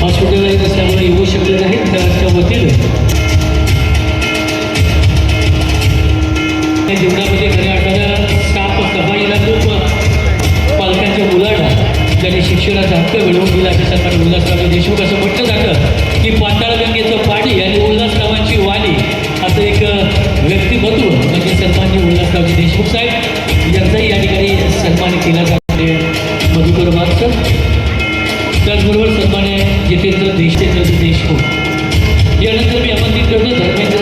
Hospitalise असल्यामुळे येऊ शकले नाहीत. त्याच्या वतीने जीवनामध्ये खऱ्या अर्थानं स्टाफ सफाईला खूप पालकांच्या मुलांना ज्यांनी शिक्षणाचा हक्क मिळवून दिला अशा सरकार उल्हासराव देशमुख असं म्हटलं जातं की पाताळगंगेचं पाणी आणि उल्हासरावांची वाणी असं एक व्यक्तिमत्व म्हणजे सन्माननीय उल्हासराव देशमुख साहेब यांचाही या ठिकाणी सन्मान केला जातो. मधुकर मास्तर त्याचबरोबर सन्मान्य जितेंद्र देशमुख यानंतर मी आमंत्रित करतो धर्मेंद्र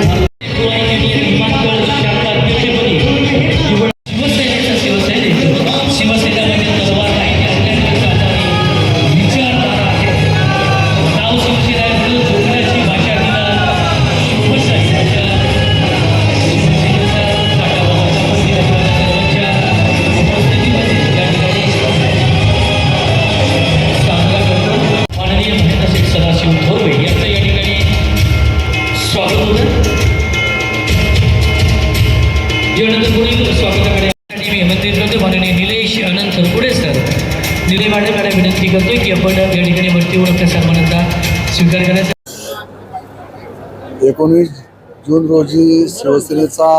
विनंती करतोय की आपण या ठिकाणी वरती ओळखत्या सन्मानाचा स्वीकार करायचा. 19 जून रोजी शिवसेनेचा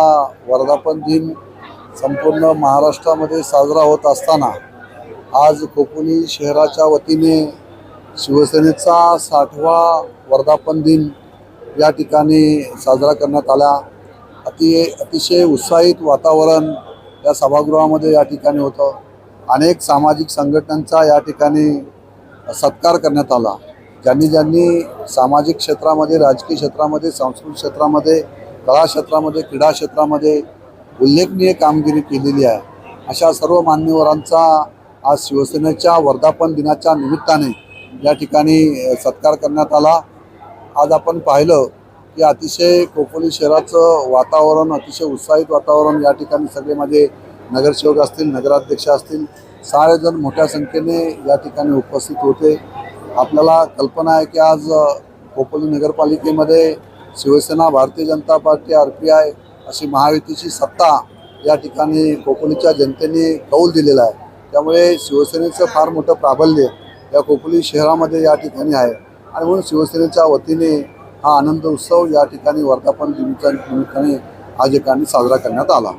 वर्धापन दिन संपूर्ण महाराष्ट्रामध्ये साजरा होत असताना आज खोपोली शहराच्या वतीने शिवसेनेचा 60वा वर्धापन दिन या ठिकाणी साजरा करण्यात आला. अतिशय उत्साहित वातावरण या सभागृहामध्ये या ठिकाणी होतं. अनेक सामाजिक संघटनांचा या ठिकाणी सत्कार करण्यात आला. ज्यांनी सामाजिक क्षेत्रामध्ये, राजकीय क्षेत्रामध्ये, सांस्कृतिक क्षेत्रामध्ये, कला क्षेत्रामध्ये, क्रीडा क्षेत्रामध्ये उल्लेखनीय कामगिरी केलेली आहे अशा सर्व मान्यवरांचा आज शिवसेनेच्या वर्धापन दिनाच्या निमित्ताने या ठिकाणी सत्कार करण्यात आला. आज आपण पाहिलं की अतिशय खोपोली शहराचं वातावरण, अतिशय उत्साहित वातावरण, या ठिकाणी सगळे माझे नगरसेवक असतील, नगराध्यक्ष असतील, सारेजण मोठ्या संख्येने या ठिकाणी उपस्थित होते. आपल्याला कल्पना आहे की आज खोपोली नगरपालिकेमध्ये शिवसेना, भारतीय जनता पार्टी, RPI अशी महायुतीची सत्ता या ठिकाणी खोपोलीच्या जनतेने कौल दिलेला आहे. त्यामुळे शिवसेनेचं फार मोठं प्राबल्य या खोपोली शहरामध्ये या ठिकाणी आहे आणि म्हणून शिवसेनेच्या वतीने हा आनंद उत्सव या ठिकाणी वर्धापन दिनाच्या निमित्ताने आज ठिकाणी साजरा करण्यात आला.